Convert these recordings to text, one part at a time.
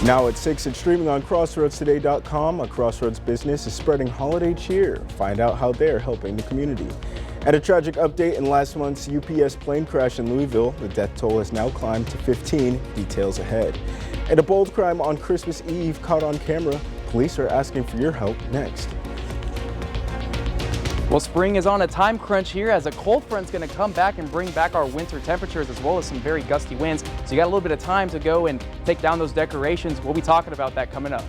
Now at 6 and streaming on CrossroadsToday.com, a Crossroads business is spreading holiday cheer. Find out how they're helping the community. And a tragic update in last month's UPS plane crash in Louisville. The death toll has now climbed to 15. Details ahead. And a bold crime on Christmas Eve caught on camera. Police are asking for your help next. Well, spring is on a time crunch here as a cold front's going to come back and bring back our winter temperatures as well as some very gusty winds. So you got a little bit of time to go and take down those decorations. We'll be talking about that coming up.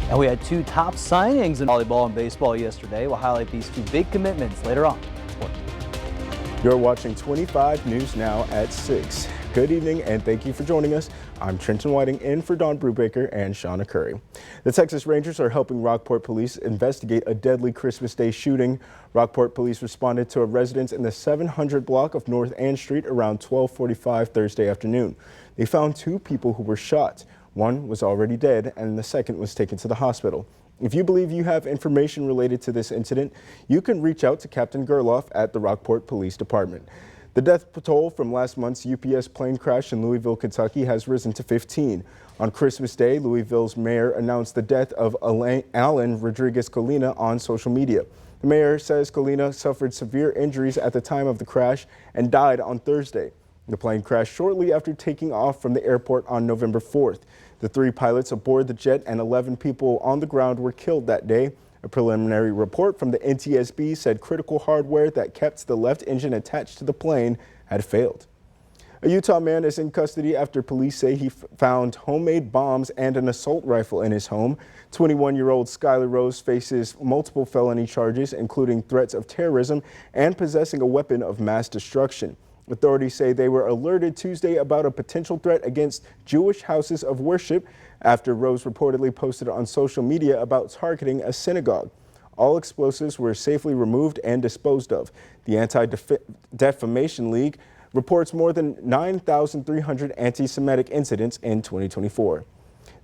And we had two top signings in volleyball and baseball yesterday. We'll highlight these two big commitments later on. You're watching 25 News Now at 6. Good evening and thank you for joining us. I'm Trenton Whiting in for Dawn Brubaker and Shauna Curry. The Texas Rangers are helping Rockport police investigate a deadly Christmas Day shooting. Rockport police responded to a residence in the 700 block of North Ann Street around 12:45 Thursday afternoon. They found two people who were shot. One was already dead and the second was taken to the hospital. If you believe you have information related to this incident, you can reach out to Captain Gerloff at the Rockport Police Department. The death toll from last month's UPS plane crash in Louisville, Kentucky has risen to 15. On Christmas Day, Louisville's mayor announced the death of Alan Rodriguez Colina on social media. The mayor says Colina suffered severe injuries at the time of the crash and died on Thursday. The plane crashed shortly after taking off from the airport on November 4th. The 3 pilots aboard the jet and 11 people on the ground were killed that day. A preliminary report from the NTSB said critical hardware that kept the left engine attached to the plane had failed. A Utah man is in custody after police say he found homemade bombs and an assault rifle in his home. 21-year-old Skylar Rose faces multiple felony charges, including threats of terrorism and possessing a weapon of mass destruction. Authorities say they were alerted Tuesday about a potential threat against Jewish houses of worship after Rose reportedly posted on social media about targeting a synagogue. All explosives were safely removed and disposed of. The Anti-Defamation League reports more than 9,300 anti-Semitic incidents in 2024.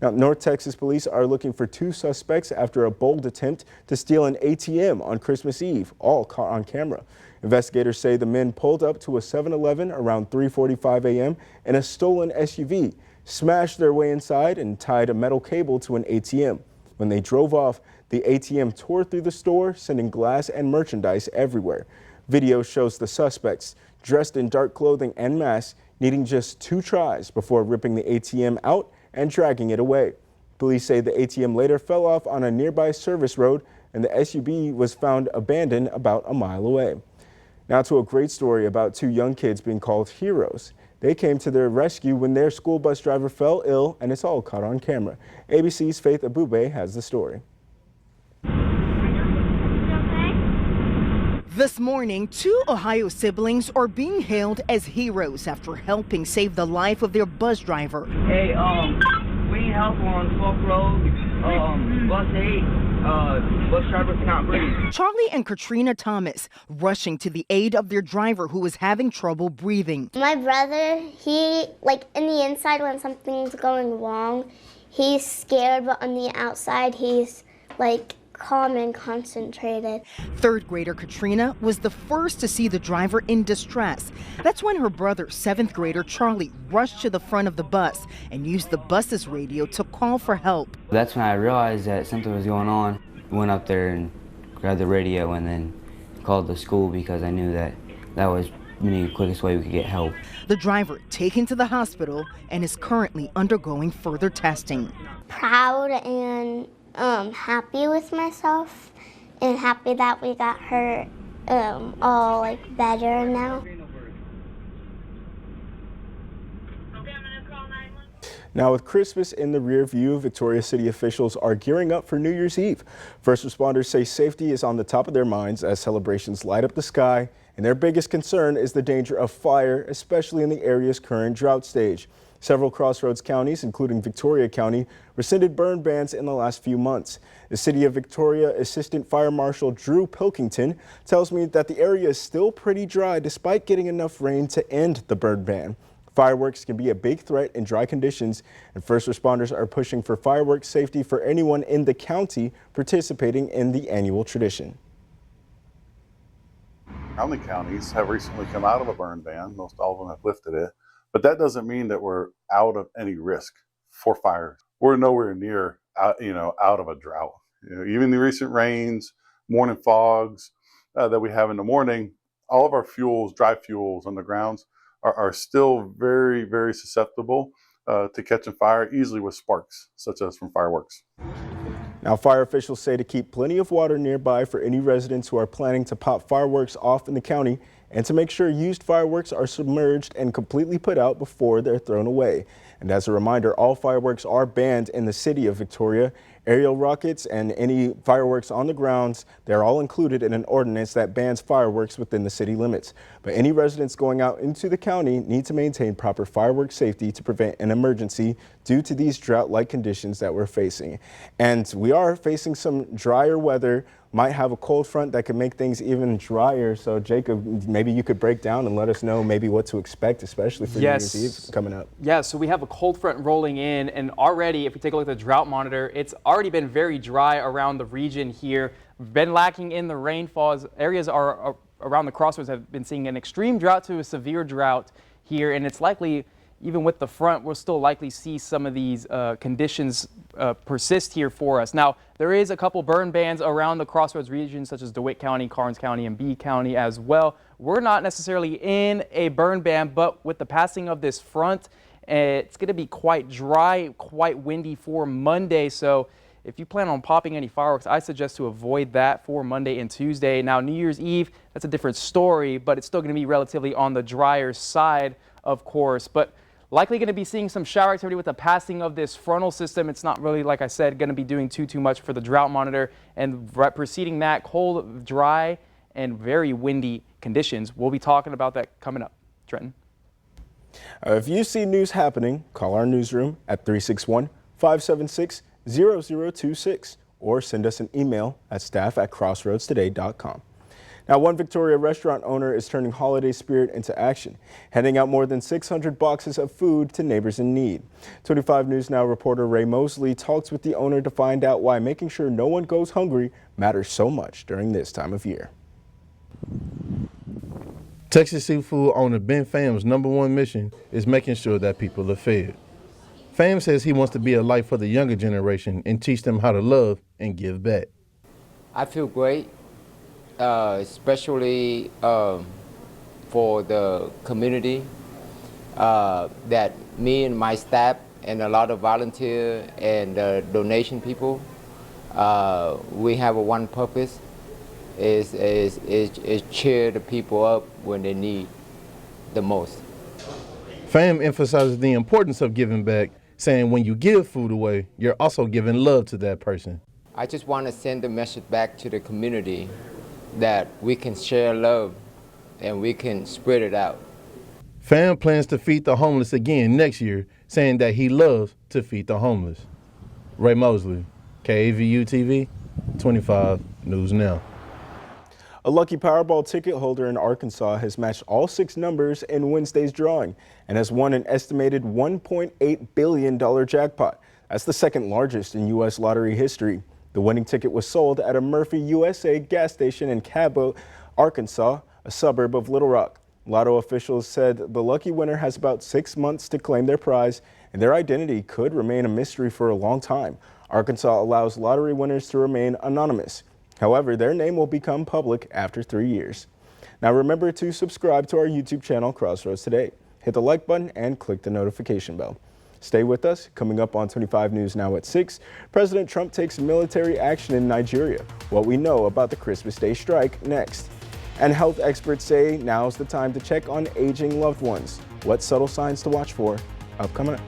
Now, North Texas police are looking for 2 suspects after a bold attempt to steal an ATM on Christmas Eve, all caught on camera. Investigators say the men pulled up to a 7-Eleven around 3:45 a.m. in a stolen SUV, smashed their way inside and tied a metal cable to an ATM. When they drove off, the ATM tore through the store, sending glass and merchandise everywhere. Video shows the suspects, dressed in dark clothing and masks, needing just 2 tries before ripping the ATM out and dragging it away. Police say the ATM later fell off on a nearby service road and the SUV was found abandoned about a mile away. Now to a great story about 2 young kids being called heroes. They came to their rescue when their school bus driver fell ill, and it's all caught on camera. ABC's Faith Abube has the story. This morning, 2 Ohio siblings are being hailed as heroes after helping save the life of their bus driver. Hey, we need help on 12th Road, bus 8. Bus driver cannot breathe. Charlie and Katrina Thomas rushing to the aid of their driver who was having trouble breathing. My brother, he, in the inside when something's going wrong, he's scared, but on the outside, he's calm and concentrated. 3rd grader Katrina was the first to see the driver in distress. That's when her brother, 7th grader Charlie, rushed to the front of the bus and used the bus's radio to call for help. That's when I realized that something was going on. Went up there and grabbed the radio and then called the school because I knew that was the quickest way we could get help. The driver taken to the hospital and is currently undergoing further testing. Proud and happy with myself and happy that we got her all better now. Now with Christmas in the rear view, Victoria City officials are gearing up for New Year's Eve. First responders say safety is on the top of their minds as celebrations light up the sky, and their biggest concern is the danger of fire, especially in the area's current drought stage. Several Crossroads counties, including Victoria County, rescinded burn bans in the last few months. The City of Victoria Assistant Fire Marshal Drew Pilkington tells me that the area is still pretty dry despite getting enough rain to end the burn ban. Fireworks can be a big threat in dry conditions, and first responders are pushing for fireworks safety for anyone in the county participating in the annual tradition. How many counties have recently come out of a burn ban? Most all of them have lifted it. But that doesn't mean that we're out of any risk for fires. We're nowhere near out of a drought. Even the recent rains, morning fogs that we have in the morning, all of our fuels, dry fuels on the grounds are still very, very susceptible to catching fire easily with sparks, such as from fireworks. Now, fire officials say to keep plenty of water nearby for any residents who are planning to pop fireworks off in the county, and to make sure used fireworks are submerged and completely put out before they're thrown away. And as a reminder, all fireworks are banned in the city of Victoria. Aerial rockets and any fireworks on the grounds, they're all included in an ordinance that bans fireworks within the city limits. But any residents going out into the county need to maintain proper fireworks safety to prevent an emergency due to these drought-like conditions that we're facing. And we are facing some drier weather. Might have a cold front that could make things even drier. So Jacob, maybe you could break down and let us know maybe what to expect, especially for New Year's Eve coming up. Yeah, so we have a cold front rolling in, and already, if we take a look at the drought monitor, it's already been very dry around the region here. Been lacking in the rainfalls. Areas are around the crossroads have been seeing an extreme drought to a severe drought here, and it's likely, even with the front, we'll still likely see some of these conditions persist here for us. Now, there is a couple burn bans around the crossroads region, such as DeWitt County, Karnes County, and Bee County as well. We're not necessarily in a burn ban, but with the passing of this front, it's going to be quite dry, quite windy for Monday. So if you plan on popping any fireworks, I suggest to avoid that for Monday and Tuesday. Now, New Year's Eve, that's a different story, but it's still going to be relatively on the drier side, of course. But likely going to be seeing some shower activity with the passing of this frontal system. It's not really, like I said, going to be doing too much for the drought monitor. And preceding that, cold, dry, and very windy conditions. We'll be talking about that coming up. Trenton. If you see news happening, call our newsroom at 361-576-0026 or send us an email at staff@crossroadstoday.com. Now, one Victoria restaurant owner is turning holiday spirit into action, handing out more than 600 boxes of food to neighbors in need. 25 News Now reporter Ray Mosley talks with the owner to find out why making sure no one goes hungry matters so much during this time of year. Texas seafood owner Ben Pham's #1 mission is making sure that people are fed. Pham says he wants to be a light for the younger generation and teach them how to love and give back. I feel great. Especially for the community that me and my staff and a lot of volunteer and donation people, we have one purpose, is cheer the people up when they need the most. Pham emphasizes the importance of giving back, saying when you give food away, you're also giving love to that person. I just want to send a message back to the community that we can share love and we can spread it out. Pham plans to feed the homeless again next year, saying that he loves to feed the homeless. Ray Mosley, KAVU TV, 25 News Now. A lucky Powerball ticket holder in Arkansas has matched all 6 numbers in Wednesday's drawing and has won an estimated $1.8 billion jackpot. That's the second largest in U.S. lottery history. The winning ticket was sold at a Murphy USA gas station in Cabot, Arkansas, a suburb of Little Rock. Lotto officials said the lucky winner has about 6 months to claim their prize, and their identity could remain a mystery for a long time. Arkansas allows lottery winners to remain anonymous. However, their name will become public after 3 years. Now remember to subscribe to our YouTube channel, Crossroads Today. Hit the like button and click the notification bell. Stay with us. Coming up on 25 News Now at 6, President Trump takes military action in Nigeria. What we know about the Christmas Day strike next. And health experts say now's the time to check on aging loved ones. What subtle signs to watch for? Upcoming up.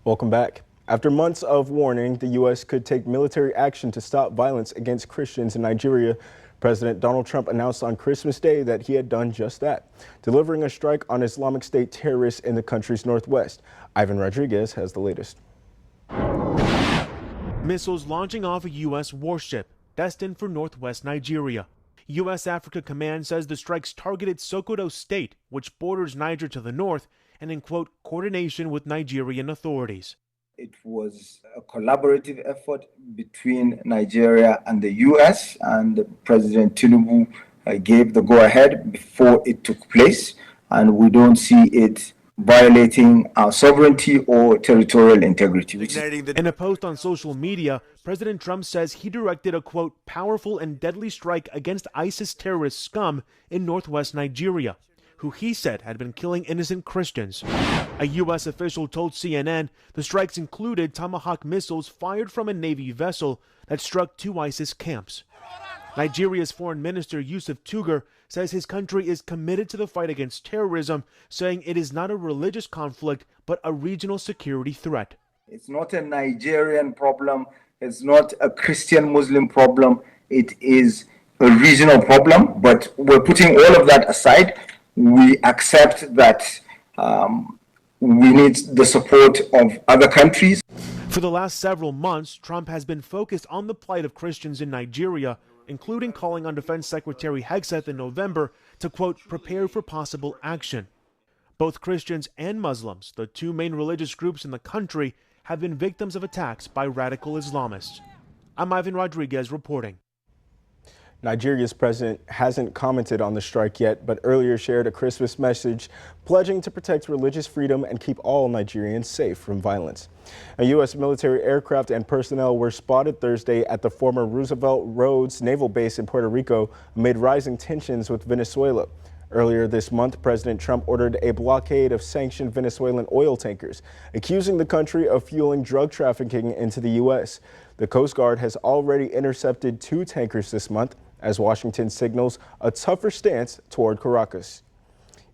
Welcome back. After months of warning, the U.S. could take military action to stop violence against Christians in Nigeria. President Donald Trump announced on Christmas Day that he had done just that, delivering a strike on Islamic State terrorists in the country's northwest. Ivan Rodriguez has the latest. Missiles launching off a U.S. warship destined for northwest Nigeria. U.S. Africa Command says the strikes targeted Sokoto State, which borders Niger to the north, and in, quote, coordination with Nigerian authorities. It was a collaborative effort between Nigeria and the U.S., and President Tinubu gave the go-ahead before it took place, and we don't see it violating our sovereignty or territorial integrity. In a post on social media, President Trump says he directed a, quote, powerful and deadly strike against ISIS terrorist scum in northwest Nigeria, who he said had been killing innocent Christians. A U.S. official told CNN the strikes included Tomahawk missiles fired from a Navy vessel that struck 2 ISIS camps. Nigeria's Foreign Minister Yusuf Tugar says his country is committed to the fight against terrorism, saying it is not a religious conflict, but a regional security threat. It's not a Nigerian problem. It's not a Christian-Muslim problem. It is a regional problem, but we're putting all of that aside. We accept that we need the support of other countries. For the last several months, Trump has been focused on the plight of Christians in Nigeria, including calling on Defense Secretary Hegseth in November to, quote, prepare for possible action. Both Christians and Muslims, the 2 main religious groups in the country, have been victims of attacks by radical Islamists. I'm Ivan Rodriguez reporting. Nigeria's president hasn't commented on the strike yet, but earlier shared a Christmas message pledging to protect religious freedom and keep all Nigerians safe from violence. A U.S. military aircraft and personnel were spotted Thursday at the former Roosevelt Roads Naval Base in Puerto Rico amid rising tensions with Venezuela. Earlier this month, President Trump ordered a blockade of sanctioned Venezuelan oil tankers, accusing the country of fueling drug trafficking into the U.S. The Coast Guard has already intercepted 2 tankers this month, as Washington signals a tougher stance toward Caracas.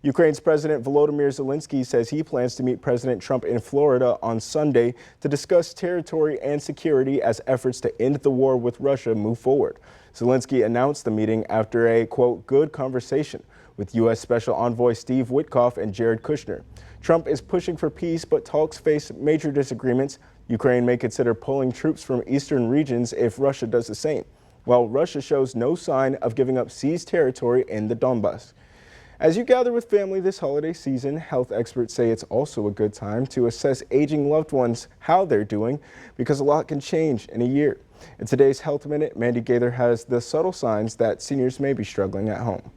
Ukraine's President Volodymyr Zelensky says he plans to meet President Trump in Florida on Sunday to discuss territory and security as efforts to end the war with Russia move forward. Zelensky announced the meeting after a, quote, good conversation with U.S. Special Envoy Steve Witkoff and Jared Kushner. Trump is pushing for peace, but talks face major disagreements. Ukraine may consider pulling troops from eastern regions if Russia does the same, while Russia shows no sign of giving up seized territory in the Donbass. As you gather with family this holiday season, health experts say it's also a good time to assess aging loved ones, how they're doing, because a lot can change in a year. In today's Health Minute, Mandy Gaither has the subtle signs that seniors may be struggling at home.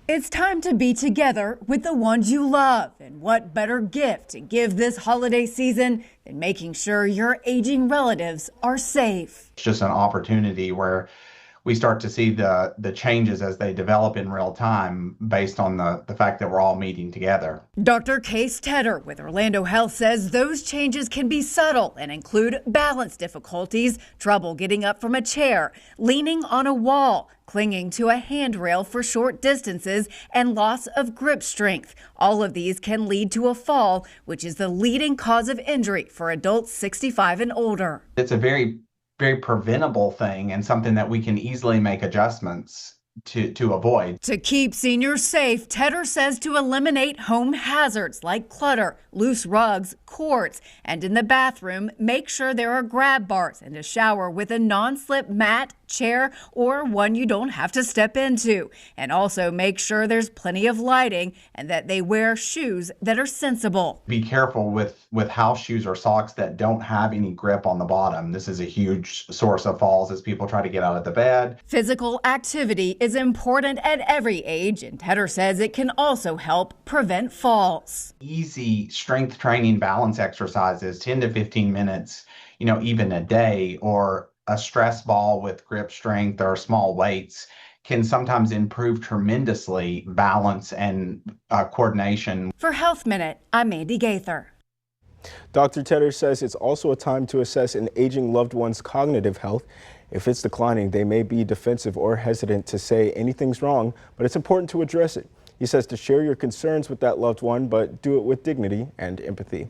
It's time to be together with the ones you love. And what better gift to give this holiday season than making sure your aging relatives are safe? It's just an opportunity where we start to see the changes as they develop in real time based on the fact that we're all meeting together. Dr. Case Tedder with Orlando Health says those changes can be subtle and include balance difficulties, trouble getting up from a chair, leaning on a wall, clinging to a handrail for short distances, and loss of grip strength. All of these can lead to a fall, which is the leading cause of injury for adults 65 and older. It's a very preventable thing and something that we can easily make adjustments to avoid. To keep seniors safe, Tedder says to eliminate home hazards like clutter, loose rugs, cords, and in the bathroom, make sure there are grab bars and a shower with a non-slip mat, chair, or one you don't have to step into. And also make sure there's plenty of lighting and that they wear shoes that are sensible. Be careful with house shoes or socks that don't have any grip on the bottom. This is a huge source of falls as people try to get out of the bed. Physical activity is important at every age, and Tedder says it can also help prevent falls. Easy strength training balance exercises, 10 to 15 minutes, even a day, or a stress ball with grip strength or small weights can sometimes improve tremendously balance and coordination. For Health Minute, I'm Mandy Gaither. Dr. Tedder says it's also a time to assess an aging loved one's cognitive health. If it's declining, they may be defensive or hesitant to say anything's wrong, but it's important to address it. He says to share your concerns with that loved one, but do it with dignity and empathy.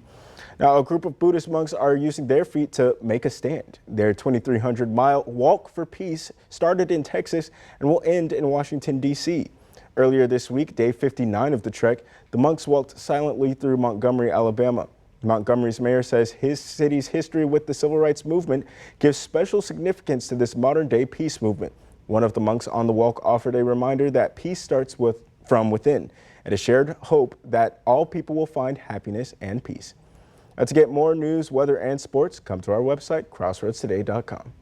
Now, a group of Buddhist monks are using their feet to make a stand. Their 2,300-mile walk for peace started in Texas and will end in Washington, D.C. Earlier this week, day 59 of the trek, the monks walked silently through Montgomery, Alabama. Montgomery's mayor says his city's history with the civil rights movement gives special significance to this modern-day peace movement. One of the monks on the walk offered a reminder that peace starts from within and a shared hope that all people will find happiness and peace. Now, to get more news, weather, and sports, come to our website, crossroadstoday.com.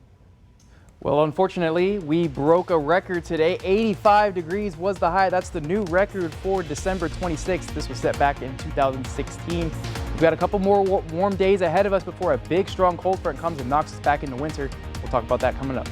Well, unfortunately, we broke a record today. 85 degrees was the high. That's the new record for December 26th. This was set back in 2016. We've got a couple more warm days ahead of us before a big, strong cold front comes and knocks us back into winter. We'll talk about that coming up.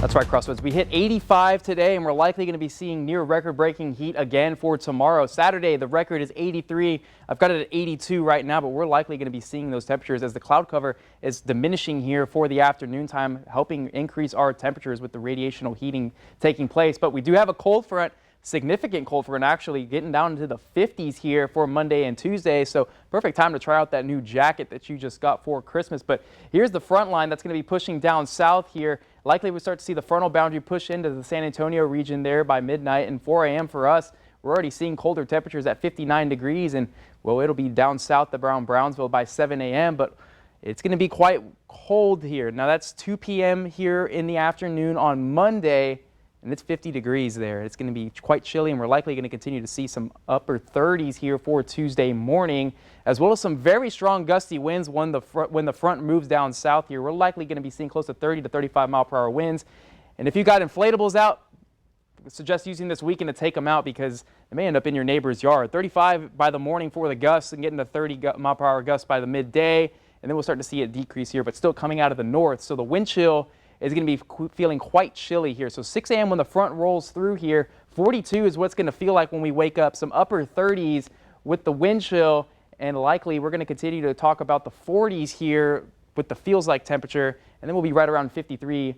That's right, Crossroads. We hit 85 today, and we're likely going to be seeing near record-breaking heat again for tomorrow. Saturday, the record is 83. I've got it at 82 right now, but we're likely going to be seeing those temperatures as the cloud cover is diminishing here for the afternoon time, helping increase our temperatures with the radiational heating taking place. But we do have a cold front, significant cold front, actually getting down into the 50s here for Monday and Tuesday. So perfect time to try out that new jacket that you just got for Christmas. But here's the front line that's going to be pushing down south here. Likely we start to see the frontal boundary push into the San Antonio region there by midnight, and 4 a.m. for us. We're already seeing colder temperatures at 59 degrees, and well, it'll be down south around Brownsville by 7 a.m., but it's going to be quite cold here. Now that's 2 p.m. here in the afternoon on Monday, and it's 50 degrees there. It's going to be quite chilly, and we're likely going to continue to see some upper 30s here for Tuesday morning, as well as some very strong gusty winds when the front moves down south here. We're likely going to be seeing close to 30 to 35 mile per hour winds. And if you got inflatables out, I suggest using this weekend to take them out because they may end up in your neighbor's yard. 35 by the morning for the gusts and getting to 30 mile per hour gusts by the midday. And then we'll start to see it decrease here, but still coming out of the north. So the wind chill is going to be feeling quite chilly here. So 6 a.m. when the front rolls through here, 42 is what's going to feel like when we wake up. Some upper 30s with the wind chill, and likely we're going to continue to talk about the 40s here with the feels like temperature, and then we'll be right around 53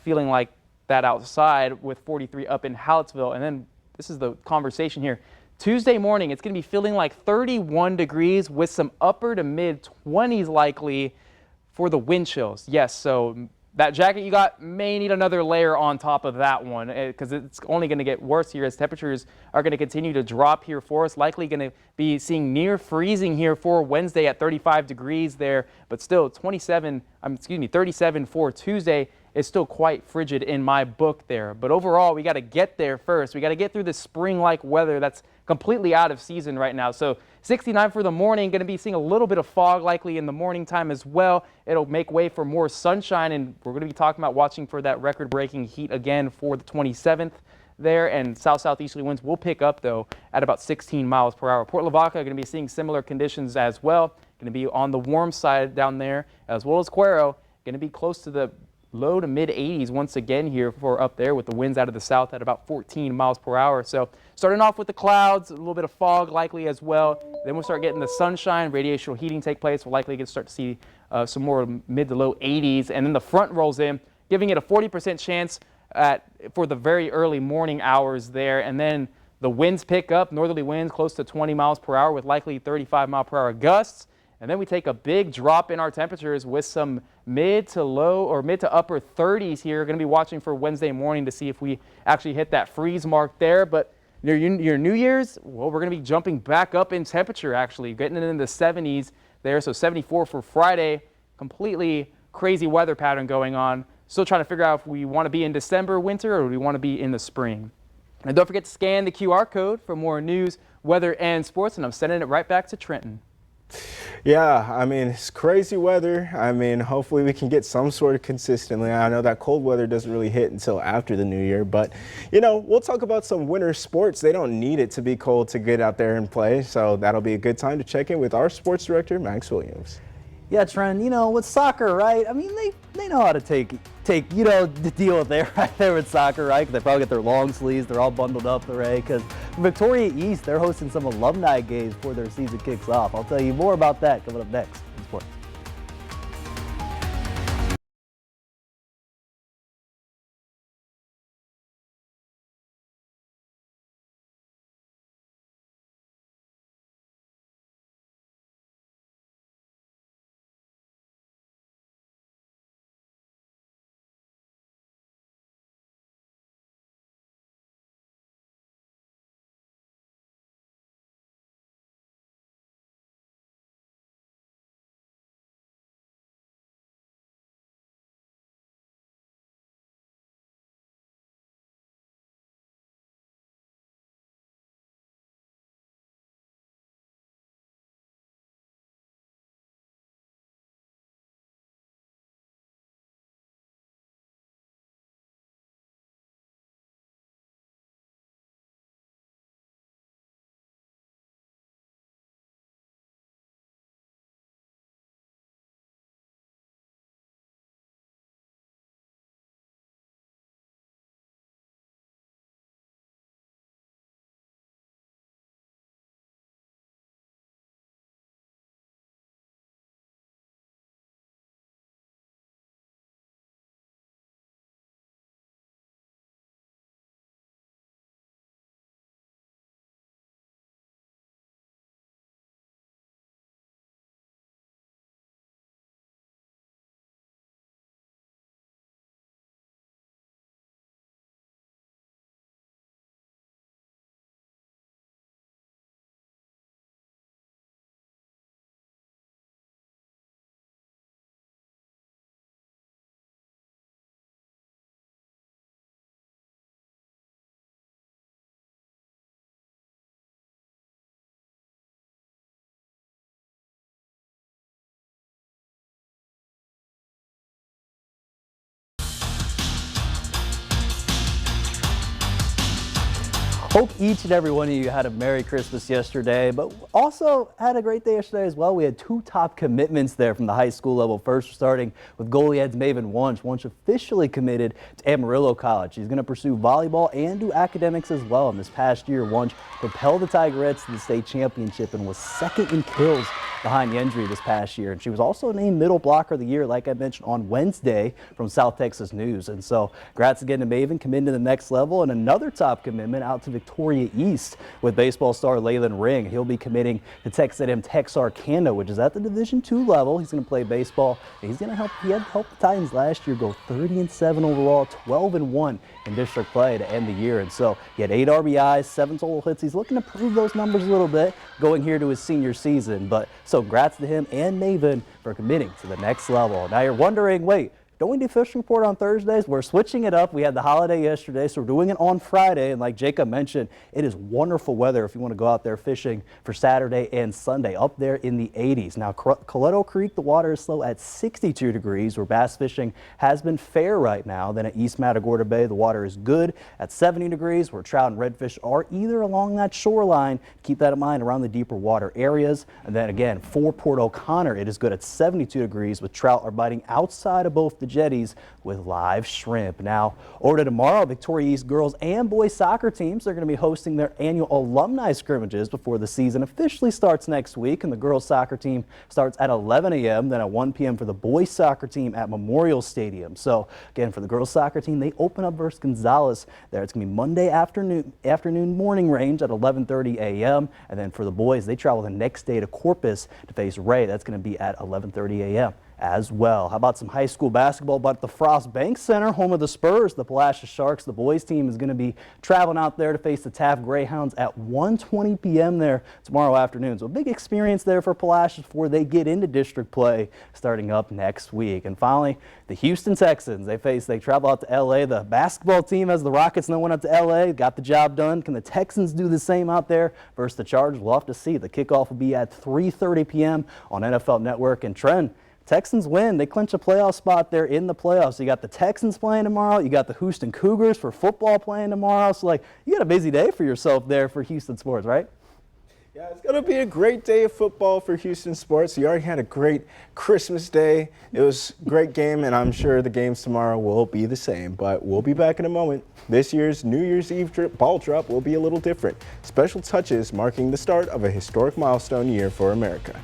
feeling like that outside with 43 up in Hallettsville. And then this is the conversation here. Tuesday morning, it's going to be feeling like 31 degrees with some upper to mid 20s likely for the wind chills. Yes, so that jacket you got may need another layer on top of that one because it's only going to get worse here as temperatures are going to continue to drop here for us. Likely going to be seeing near freezing here for Wednesday at 35 degrees there, but still 37 for Tuesday is still quite frigid in my book there. But overall, we got to get there first. We got to get through this spring-like weather that's completely out of season right now. So 69 for the morning, going to be seeing a little bit of fog likely in the morning time as well. It'll make way for more sunshine, and we're going to be talking about watching for that record-breaking heat again for the 27th there, and south-southeasterly winds will pick up though at about 16 miles per hour. Port Lavaca going to be seeing similar conditions as well. Going to be on the warm side down there, as well as Cuero, going to be close to the low to mid 80s once again here for up there with the winds out of the south at about 14 miles per hour. So starting off with the clouds, a little bit of fog likely as well. Then we'll start getting the sunshine, radiational heating take place. We'll likely start to see some more mid to low 80s. And then the front rolls in, giving it a 40% chance for the very early morning hours there. And then the winds pick up, northerly winds close to 20 miles per hour with likely 35 mile per hour gusts. And then we take a big drop in our temperatures with some mid to upper 30s here. Going to be watching for Wednesday morning to see if we actually hit that freeze mark there. But your New Year's, well, we're going to be jumping back up in temperature, actually, getting it in the 70s there. So 74 for Friday. Completely crazy weather pattern going on. Still trying to figure out if we want to be in December, winter, or do we want to be in the spring. And don't forget to scan the QR code for more news, weather, and sports. And I'm sending it right back to Trenton. Yeah, I mean, it's crazy weather. I mean, hopefully we can get some sort of consistently. I know that cold weather doesn't really hit until after the new year, but, you know, we'll talk about some winter sports. They don't need it to be cold to get out there and play, so that'll be a good time to check in with our sports director, Max Williams. Yeah, Trent, you know, with soccer, right? I mean, they know how to take you know, to deal with it right there with soccer, right? Because they probably get their long sleeves. They're all bundled up, right? Because Victoria East, they're hosting some alumni games before their season kicks off. I'll tell you more about that coming up next in sports. Hope each and every one of you had a Merry Christmas yesterday, but also had a great day yesterday as well. We had two top commitments there from the high school level. First, starting with goalieheads Maven Wunsch. Wunsch officially committed to Amarillo College. She's going to pursue volleyball and do academics as well. And this past year, Wunsch propelled the Tigerettes to the state championship and was second in kills behind Yendry this past year. And she was also named Middle Blocker of the Year, like I mentioned, on Wednesday from South Texas News. And so, congrats again to Maven, committing to the next level. And another top commitment out to Victoria East with baseball star Leyland Ring. He'll be committing to Texas A&M Texarkana, which is at the Division II level. He's going to play baseball. And he's going to help. He had helped the Titans last year go 30-7 overall, 12-1 in district play to end the year. And so he had 8 RBIs, 7 total hits. He's looking to prove those numbers a little bit going here to his senior season. But so congrats to him and Maven for committing to the next level. Now you're wondering, wait, don't we do fishing report on Thursdays? We're switching it up. We had the holiday yesterday, so we're doing it on Friday. And like Jacob mentioned, it is wonderful weather if you want to go out there fishing for Saturday and Sunday, up there in the 80s. Now, Coletto Creek, the water is slow at 62 degrees, where bass fishing has been fair right now. Then at East Matagorda Bay, the water is good at 70 degrees, where trout and redfish are either along that shoreline. Keep that in mind around the deeper water areas. And then again, for Port O'Connor, it is good at 72 degrees, with trout are biting outside of both the jetties with live shrimp. Now, over to tomorrow, Victoria East girls and boys soccer teams are going to be hosting their annual alumni scrimmages before the season officially starts next week. And the girls soccer team starts at 11 a.m., then at 1 p.m. for the boys soccer team at Memorial Stadium. So again, for the girls soccer team, they open up versus Gonzales there. It's going to be Monday afternoon morning range at 11:30 a.m. And then for the boys, they travel the next day to Corpus to face Ray. That's going to be at 11:30 a.m. as well. How about some high school basketball? But at the Frost Bank Center, home of the Spurs, the Palacios Sharks, the boys team is going to be traveling out there to face the Taft Greyhounds at 1:20 p.m. there tomorrow afternoon. So a big experience there for Palacios before they get into district play starting up next week. And finally, the Houston Texans, they travel out to L.A. The basketball team has the Rockets no one up to L.A. Got the job done. Can the Texans do the same out there versus the Chargers? We'll have to see. The kickoff will be at 3:30 p.m. on NFL Network. And Trenton, Texans win. They clinch a playoff spot there in the playoffs. You got the Texans playing tomorrow. You got the Houston Cougars for football playing tomorrow. So, you got a busy day for yourself there for Houston sports, right? Yeah, it's going to be a great day of football for Houston sports. You already had a great Christmas day. It was a great game, and I'm sure the games tomorrow will be the same. But we'll be back in a moment. This year's New Year's Eve ball drop will be a little different. Special touches marking the start of a historic milestone year for America.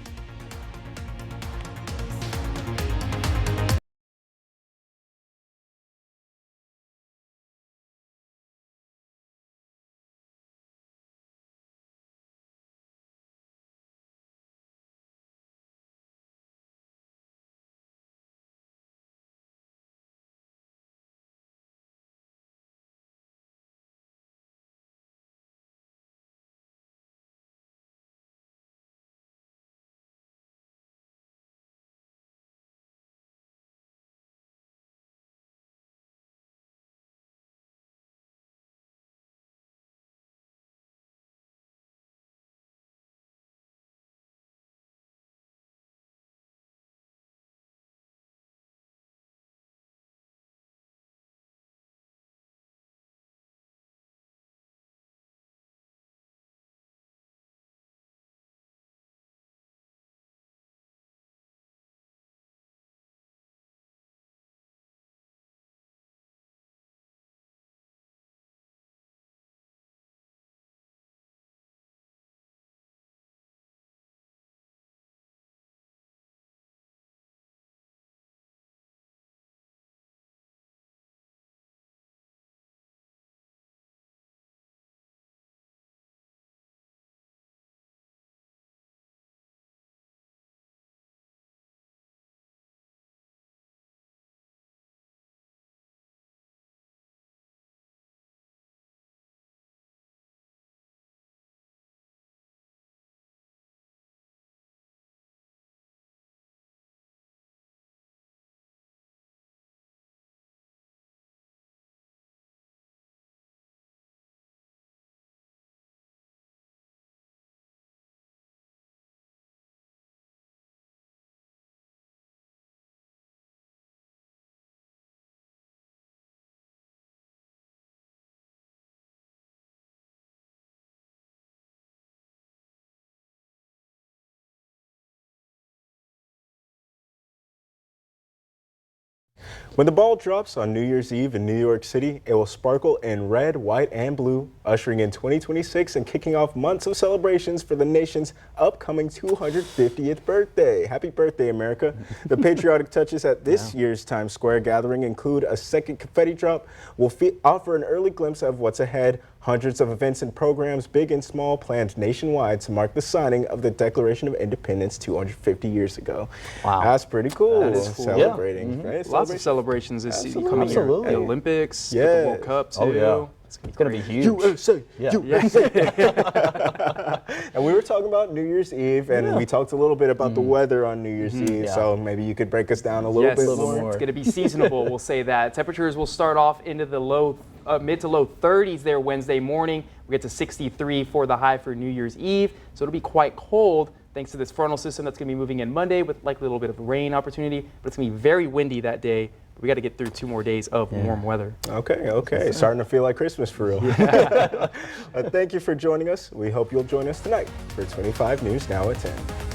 When the ball drops on New Year's Eve in New York City, it will sparkle in red, white, and blue, ushering in 2026 and kicking off months of celebrations for the nation's upcoming 250th birthday. Happy birthday, America. The patriotic touches at this year's Times Square gathering include a second confetti drop, will offer an early glimpse of what's ahead, hundreds of events and programs, big and small, planned nationwide to mark the signing of the Declaration of Independence 250 years ago. Wow. That's pretty cool. That is cool. Celebrating, right? Lots of celebrations this coming year. The Olympics, the World Cup too. Oh, yeah. It's going to be huge. USA! Yeah. USA! And we were talking about New Year's Eve, and we talked a little bit about the weather on New Year's Eve, so maybe you could break us down a little bit more. It's going to be seasonable, we'll say that. Temperatures will start off into the mid to low 30s there Wednesday morning. We get to 63 for the high for New Year's Eve, so it'll be quite cold thanks to this frontal system that's going to be moving in Monday with likely a little bit of rain opportunity, but it's going to be very windy that day. We got to get through 2 more days of warm weather. Okay. Starting to feel like Christmas for real. Thank you for joining us. We hope you'll join us tonight for 25 News Now at 10.